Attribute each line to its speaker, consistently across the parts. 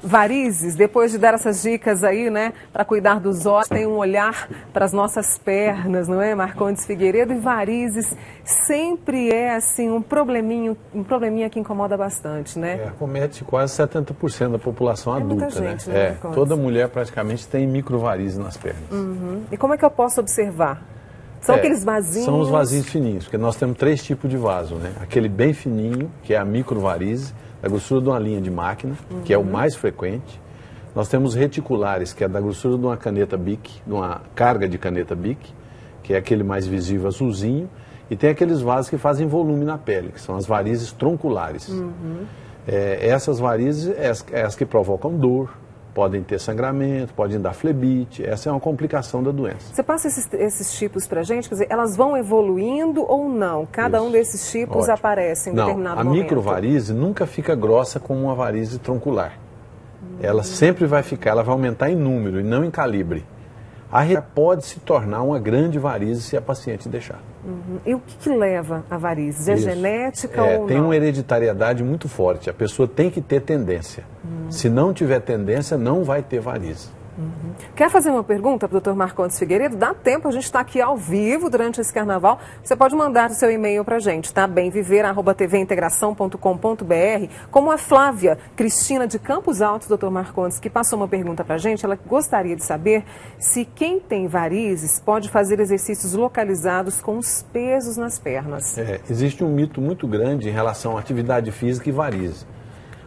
Speaker 1: Varizes, depois de dar essas dicas aí, né, para cuidar dos olhos, tem um olhar para as nossas pernas, não é, Marcondes Figueiredo? E varizes sempre é, assim, um probleminha que incomoda bastante, né?
Speaker 2: Acomete quase 70% da população adulta,
Speaker 1: muita gente,
Speaker 2: né?
Speaker 1: Marcondes?
Speaker 2: Toda mulher praticamente tem microvarizes nas pernas.
Speaker 1: E como é que eu posso observar? São aqueles vasinhos?
Speaker 2: São os vasinhos fininhos, porque nós temos 3 tipos de vaso, né? Aquele bem fininho, que é a microvarize, da grossura de uma linha de máquina, que é o mais frequente. Nós temos reticulares, que é da grossura de uma caneta Bic, de uma carga de caneta Bic, que é aquele mais visível azulzinho. E tem aqueles vasos que fazem volume na pele, que são as varizes tronculares. Essas varizes é as que provocam dor, podem ter sangramento, podem dar flebite. Essa é uma complicação da doença.
Speaker 1: Você passa esses tipos para a gente? Quer dizer, elas vão evoluindo ou não? Cada um desses tipos aparece em determinado momento?
Speaker 2: A microvarize nunca fica grossa como uma varize troncular. Ela sempre vai ficar, ela vai aumentar em número e não em calibre. A pode se tornar uma grande varize se a paciente deixar.
Speaker 1: E o que leva a varizes? É genética ou não?
Speaker 2: Tem uma hereditariedade muito forte. A pessoa tem que ter tendência. Se não tiver tendência, não vai ter varize.
Speaker 1: Quer fazer uma pergunta para o Dr. Marcondes Figueiredo? Dá tempo, a gente está aqui ao vivo durante esse carnaval. Você pode mandar o seu e-mail para a gente, tá? bemviver@tvintegração.com.br. Como a Flávia Cristina de Campos Altos, Dr. Marcondes, que passou uma pergunta para a gente, ela gostaria de saber se quem tem varizes pode fazer exercícios localizados com os pesos nas pernas.
Speaker 2: Existe um mito muito grande em relação à atividade física e varize.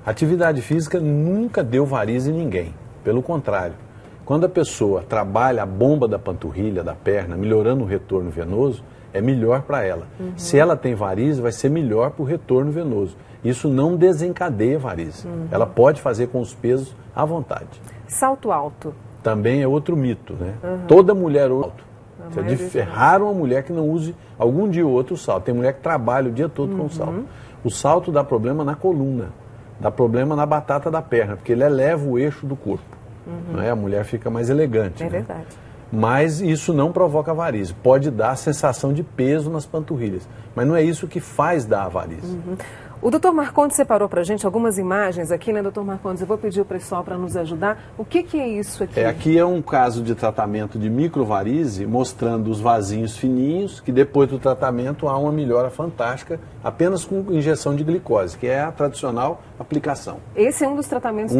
Speaker 2: A atividade física nunca deu varize em ninguém, pelo contrário. Quando a pessoa trabalha a bomba da panturrilha, da perna, melhorando o retorno venoso, é melhor para ela. Se ela tem varize, vai ser melhor para o retorno venoso. Isso não desencadeia varize. Ela pode fazer com os pesos à vontade.
Speaker 1: Salto alto.
Speaker 2: Também é outro mito, né? Toda mulher alto. É raro uma mulher que não use algum dia ou outro o salto. Tem mulher que trabalha o dia todo com o salto. O salto dá problema na coluna, dá problema na batata da perna, porque ele eleva o eixo do corpo. A mulher fica mais elegante.
Speaker 1: É verdade.
Speaker 2: Mas isso não provoca varize. Pode dar a sensação de peso nas panturrilhas, mas não é isso que faz dar a varize.
Speaker 1: O Dr. Marcondes separou para a gente algumas imagens aqui, né, Dr. Marcondes? Eu vou pedir o pessoal para nos ajudar. O que é isso aqui?
Speaker 2: Aqui é um caso de tratamento de microvarize, mostrando os vasinhos fininhos, que depois do tratamento há uma melhora fantástica, apenas com injeção de glicose, que é a tradicional aplicação.
Speaker 1: Esse é um dos tratamentos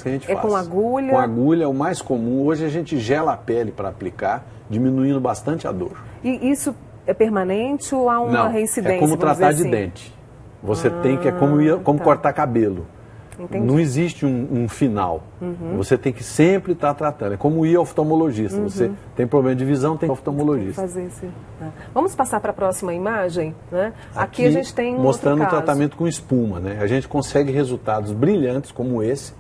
Speaker 2: que a gente faz.
Speaker 1: É com agulha?
Speaker 2: Com agulha é o mais comum. Hoje a gente gela a pele para aplicar, diminuindo bastante a dor.
Speaker 1: E isso é permanente ou há uma reincidência?
Speaker 2: É como tratar de dente. Você tem que, como cortar cabelo.
Speaker 1: Entendi.
Speaker 2: Não existe um final. Você tem que sempre estar tratando. É como ir ao oftalmologista. Você tem problema de visão, tem oftalmologista.
Speaker 1: Vamos passar para a próxima imagem, né? Aqui a gente tem
Speaker 2: mostrando o tratamento com espuma, né? A gente consegue resultados brilhantes como esse.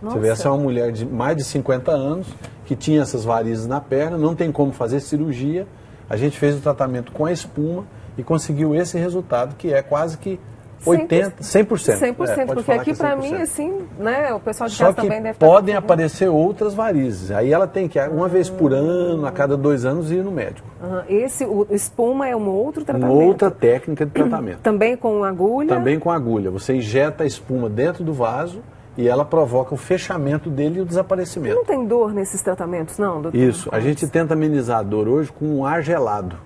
Speaker 2: Você vê, essa é uma mulher de mais de 50 anos que tinha essas varizes na perna, não tem como fazer cirurgia. A gente fez o tratamento com a espuma e conseguiu esse resultado, que é quase que 100%.
Speaker 1: 100%, porque aqui para mim, assim, né, o pessoal de casa também deve estar...
Speaker 2: podem aparecer outras varizes. Aí ela tem que, uma vez por ano, a cada 2 anos, ir no médico.
Speaker 1: O espuma é um outro tratamento?
Speaker 2: Uma outra técnica de tratamento.
Speaker 1: Também com agulha?
Speaker 2: Também com agulha. Você injeta a espuma dentro do vaso e ela provoca o fechamento dele e o desaparecimento.
Speaker 1: Não tem dor nesses tratamentos, não, doutor?
Speaker 2: Isso. A gente tenta amenizar a dor hoje com um ar gelado.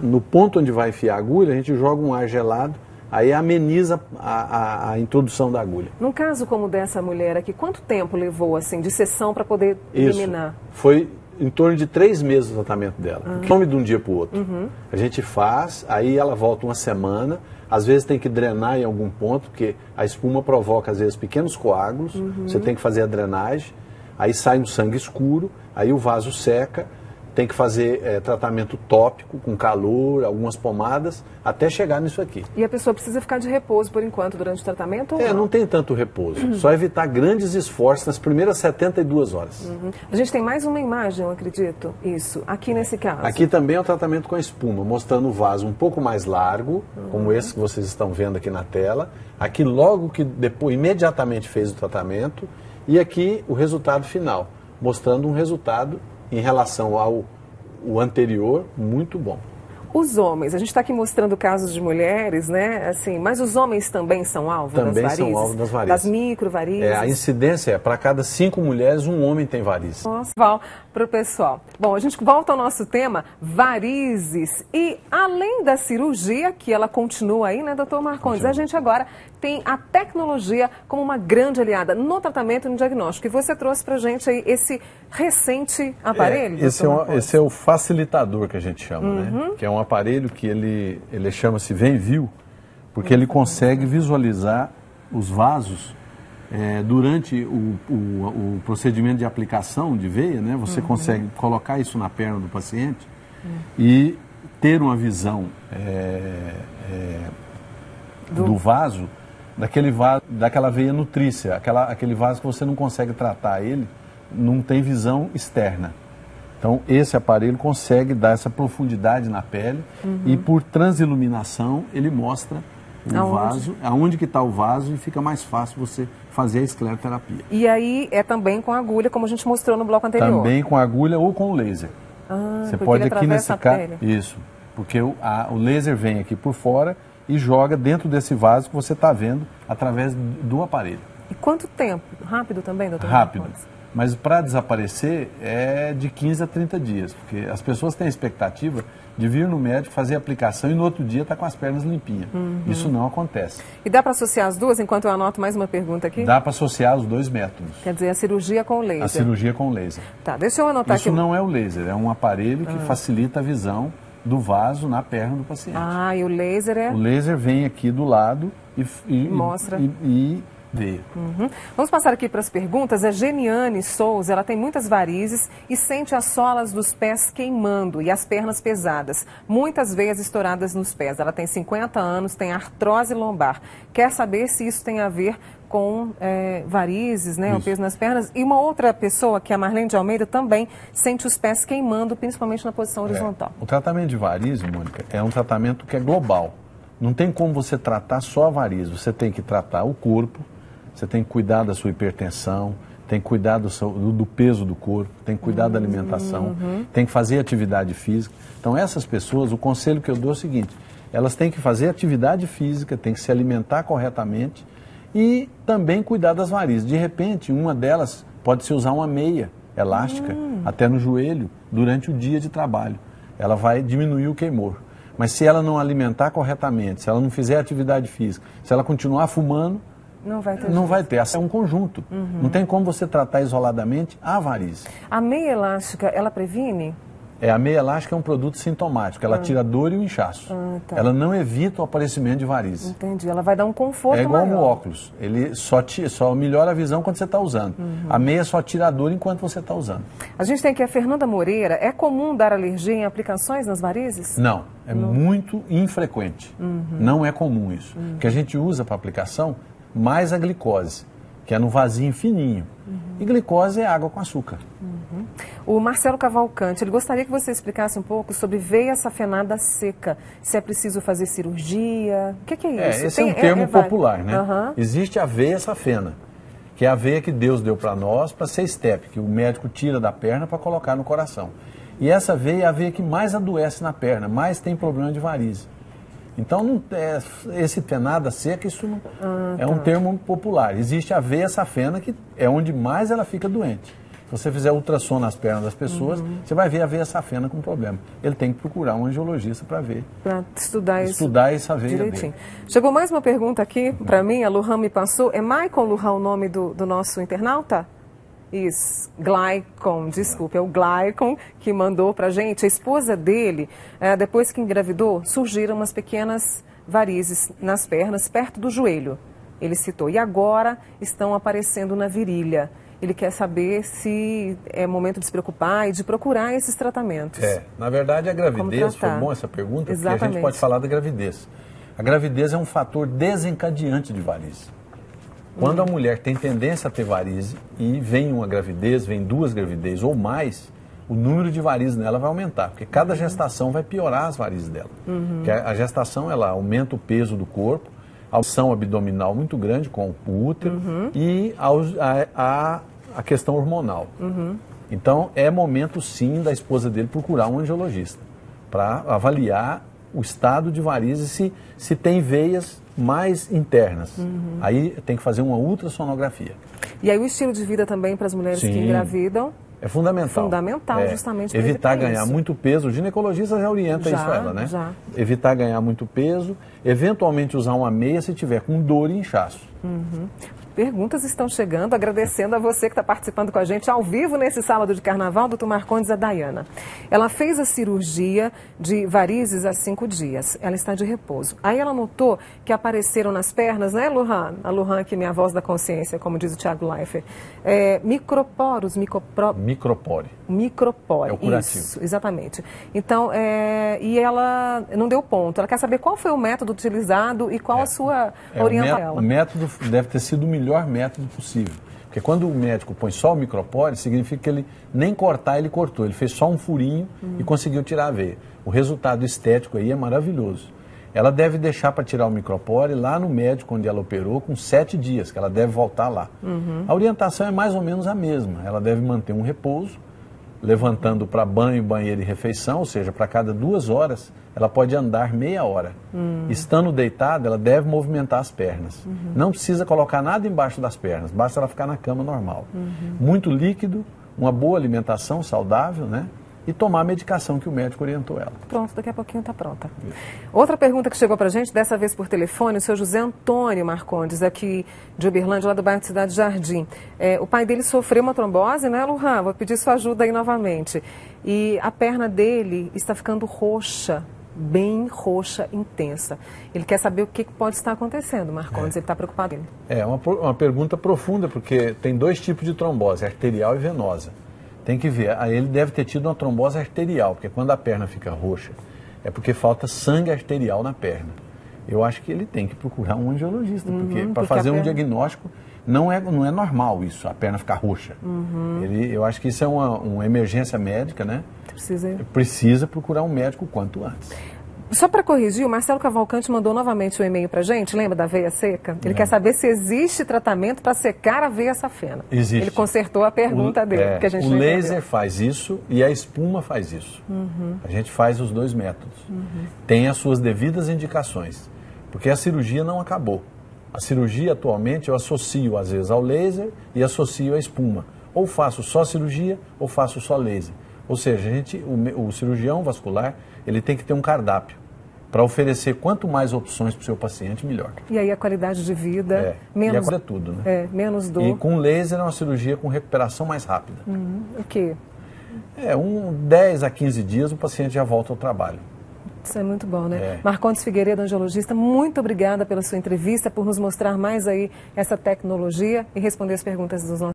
Speaker 2: No ponto onde vai enfiar a agulha, a gente joga um ar gelado. Aí ameniza a introdução da agulha.
Speaker 1: Num caso como dessa mulher aqui, quanto tempo levou assim de sessão para poder eliminar?
Speaker 2: Foi em torno de 3 meses o tratamento dela. Some de um dia para o outro. A gente faz, aí ela volta uma semana. Às vezes tem que drenar em algum ponto, porque a espuma provoca às vezes pequenos coágulos. Você tem que fazer a drenagem. Aí sai um sangue escuro, aí o vaso seca. Tem que fazer tratamento tópico, com calor, algumas pomadas, até chegar nisso aqui.
Speaker 1: E a pessoa precisa ficar de repouso por enquanto durante o tratamento? Ou
Speaker 2: não tem tanto repouso. Só evitar grandes esforços nas primeiras 72 horas.
Speaker 1: A gente tem mais uma imagem, eu acredito. Isso, aqui nesse caso.
Speaker 2: Aqui também é o tratamento com a espuma, mostrando o vaso um pouco mais largo, como esse que vocês estão vendo aqui na tela. Aqui logo que depois, imediatamente fez o tratamento. E aqui o resultado final, mostrando um resultado em relação ao anterior, muito bom.
Speaker 1: Os homens, a gente está aqui mostrando casos de mulheres, né? Assim, mas os homens também são alvo das
Speaker 2: Também
Speaker 1: varizes?
Speaker 2: são alvo das varizes.
Speaker 1: Das microvarizes?
Speaker 2: A incidência é, para cada 5 mulheres, um homem tem varizes.
Speaker 1: Nossa, para o pessoal. Bom, a gente volta ao nosso tema, varizes. E além da cirurgia, que ela continua aí, né, doutor Marcondes? A gente agora tem a tecnologia como uma grande aliada no tratamento e no diagnóstico. E você trouxe para a gente aí esse recente aparelho,
Speaker 2: esse é o facilitador que a gente chama, né? Que é um aparelho que ele chama-se Venview, porque ele consegue visualizar os vasos durante o procedimento de aplicação de veia, né? Você consegue colocar isso na perna do paciente e ter uma visão do vaso, daquela veia nutrícia, aquele vaso que você não consegue tratar ele, não tem visão externa. Então, esse aparelho consegue dar essa profundidade na pele e, por transiluminação, ele mostra o vaso, aonde que está o vaso, e fica mais fácil você fazer a escleroterapia.
Speaker 1: E aí é também com agulha, como a gente mostrou no bloco anterior?
Speaker 2: Também com agulha ou com o laser. Você pode aqui nesse caso. Isso, porque o laser vem aqui por fora e joga dentro desse vaso que você está vendo através do aparelho.
Speaker 1: E quanto tempo? Rápido também, doutor?
Speaker 2: Rápido. Mas para desaparecer é de 15 a 30 dias, porque as pessoas têm a expectativa de vir no médico, fazer a aplicação e no outro dia estar com as pernas limpinhas. Isso não acontece.
Speaker 1: E dá para associar as duas, enquanto eu anoto mais uma pergunta aqui?
Speaker 2: Dá para associar os dois métodos.
Speaker 1: Quer dizer, a cirurgia com o laser.
Speaker 2: A cirurgia com o laser.
Speaker 1: Tá, deixa eu anotar aqui.
Speaker 2: Isso não é o laser, é um aparelho que facilita a visão do vaso na perna do paciente.
Speaker 1: Ah, e o laser é?
Speaker 2: O laser vem aqui do lado e
Speaker 1: mostra.
Speaker 2: E veio.
Speaker 1: Vamos passar aqui para as perguntas. A Geniane Souza, ela tem muitas varizes e sente as solas dos pés queimando e as pernas pesadas. Muitas veias estouradas nos pés. Ela tem 50 anos, tem artrose lombar. Quer saber se isso tem a ver com varizes, né, o peso nas pernas. E uma outra pessoa, que é a Marlene de Almeida, também sente os pés queimando, principalmente na posição horizontal.
Speaker 2: O tratamento de varizes, Mônica, é um tratamento que é global. Não tem como você tratar só a varize. Você tem que tratar o corpo, você tem que cuidar da sua hipertensão, tem que cuidar do peso do corpo, tem que cuidar da alimentação, tem que fazer atividade física. Então, essas pessoas, o conselho que eu dou é o seguinte: elas têm que fazer atividade física, têm que se alimentar corretamente e também cuidar das varizes. De repente, uma delas pode-se usar uma meia elástica até no joelho durante o dia de trabalho. Ela vai diminuir o queimor. Mas se ela não alimentar corretamente, se ela não fizer atividade física, se ela continuar fumando, não vai ter. É um conjunto. Não tem como você tratar isoladamente a varize.
Speaker 1: A meia elástica, ela previne?
Speaker 2: A meia elástica é um produto sintomático. Ela tira a dor e o inchaço.
Speaker 1: Tá.
Speaker 2: Ela não evita o aparecimento de varize.
Speaker 1: Entendi. Ela vai dar um conforto maior.
Speaker 2: É igual no óculos. Ele só melhora a visão quando você está usando. A meia só tira a dor enquanto você está usando.
Speaker 1: A gente tem aqui a Fernanda Moreira. É comum dar alergia em aplicações nas varizes?
Speaker 2: Não. É muito infrequente. Não é comum isso. O que a gente usa para aplicação mais a glicose, que é no vasinho fininho. E glicose é água com açúcar.
Speaker 1: O Marcelo Cavalcante, ele gostaria que você explicasse um pouco sobre veia safenada seca. Se é preciso fazer cirurgia, o que é isso?
Speaker 2: Esse é um termo popular, né? Existe a veia safena, que é a veia que Deus deu para nós para ser estepe, que o médico tira da perna para colocar no coração. E essa veia é a veia que mais adoece na perna, mais tem problema de varize. Então, esse fenada seca, isso não, é um termo popular. Existe a veia safena, que é onde mais ela fica doente. Se você fizer ultrassom nas pernas das pessoas, você vai ver a veia safena com problema. Ele tem que procurar um angiologista para ver. Para estudar essa veia direitinho.
Speaker 1: Chegou mais uma pergunta aqui para mim, a Luhan me passou. É Maicon Luhan o nome do nosso internauta? Isso, Glycon, desculpa, é o Glycon que mandou pra gente. A esposa dele, depois que engravidou, surgiram umas pequenas varizes nas pernas, perto do joelho, ele citou. E agora estão aparecendo na virilha. Ele quer saber se é momento de se preocupar e de procurar esses tratamentos.
Speaker 2: Na verdade a gravidez, foi bom essa pergunta, porque a gente pode falar da gravidez. A gravidez é um fator desencadeante de varize. Quando a mulher tem tendência a ter varize e vem uma gravidez, vem 2 gravidezes ou mais, o número de varizes nela vai aumentar, porque cada gestação vai piorar as varizes dela. Porque a gestação, ela aumenta o peso do corpo, a alção abdominal muito grande com o útero e a questão hormonal. Então, é momento sim da esposa dele procurar um angiologista. para avaliar o estado de varizes, se tem veias mais internas. Aí tem que fazer uma ultrassonografia.
Speaker 1: E aí o estilo de vida também para as mulheres que engravidam?
Speaker 2: É fundamental.
Speaker 1: Fundamental, justamente para
Speaker 2: evitar ganhar muito peso. O ginecologista já orienta isso a ela, né?
Speaker 1: Já.
Speaker 2: Evitar ganhar muito peso, eventualmente usar uma meia se tiver com dor e inchaço.
Speaker 1: Perguntas estão chegando, agradecendo a você que está participando com a gente ao vivo nesse sábado de carnaval, doutor Marcondes, a Dayana. Ela fez a cirurgia de varizes há 5 dias, ela está de repouso. Aí ela notou que apareceram nas pernas, né, Luhan? A Luhan aqui, minha voz da consciência, como diz o Thiago Leifert. Micropório. Micropório,
Speaker 2: é o curativo.
Speaker 1: Isso, exatamente. Então, e ela não deu ponto. Ela quer saber qual foi o método utilizado e qual a sua orientação.
Speaker 2: O método deve ter sido o melhor método possível. Porque quando o médico põe só o micropório, significa que ele nem cortar, ele cortou. Ele fez só um furinho e conseguiu tirar a veia. O resultado estético aí é maravilhoso. Ela deve deixar para tirar o micropório lá no médico onde ela operou com 7 dias, que ela deve voltar lá. A orientação é mais ou menos a mesma. Ela deve manter um repouso, levantando para banho, banheiro e refeição, ou seja, para cada 2 horas, ela pode andar meia hora. Estando deitada, ela deve movimentar as pernas. Não precisa colocar nada embaixo das pernas, basta ela ficar na cama normal. Muito líquido, uma boa alimentação saudável, né? E tomar a medicação que o médico orientou ela.
Speaker 1: Pronto, daqui a pouquinho está pronta. Outra pergunta que chegou para a gente, dessa vez por telefone, o senhor José Antônio Marcondes, aqui de Uberlândia, lá do bairro de Cidade Jardim. O pai dele sofreu uma trombose, né, Luhan? Vou pedir sua ajuda aí novamente. E a perna dele está ficando roxa, bem roxa, intensa. Ele quer saber o que pode estar acontecendo, Marcondes, ele está preocupado.
Speaker 2: É uma pergunta profunda, porque tem 2 tipos de trombose, arterial e venosa. Tem que ver, ele deve ter tido uma trombose arterial, porque quando a perna fica roxa, é porque falta sangue arterial na perna. Eu acho que ele tem que procurar um angiologista, porque para fazer um diagnóstico, não é normal isso, a perna ficar roxa. Eu acho que isso é uma emergência médica, né? Precisa procurar um médico o quanto antes.
Speaker 1: Só para corrigir, o Marcelo Cavalcante mandou novamente um e-mail para a gente, lembra da veia seca? Ele quer saber se existe tratamento para secar a veia safena.
Speaker 2: Existe.
Speaker 1: Ele consertou a pergunta dele. Que a gente
Speaker 2: o laser faz isso e a espuma faz isso. A gente faz os 2 métodos. Tem as suas devidas indicações, porque a cirurgia não acabou. A cirurgia atualmente eu associo às vezes ao laser e associo à espuma. Ou faço só cirurgia ou faço só laser. Ou seja, o cirurgião vascular, ele tem que ter um cardápio para oferecer quanto mais opções para o seu paciente, melhor.
Speaker 1: E aí a qualidade de vida, menos...
Speaker 2: E é tudo, né?
Speaker 1: Menos dor.
Speaker 2: E com laser é uma cirurgia com recuperação mais rápida.
Speaker 1: O quê?
Speaker 2: 10 a 15 dias o paciente já volta ao trabalho.
Speaker 1: Isso é muito bom, né? Marcondes Figueiredo, angiologista, muito obrigada pela sua entrevista, por nos mostrar mais aí essa tecnologia e responder as perguntas dos nossos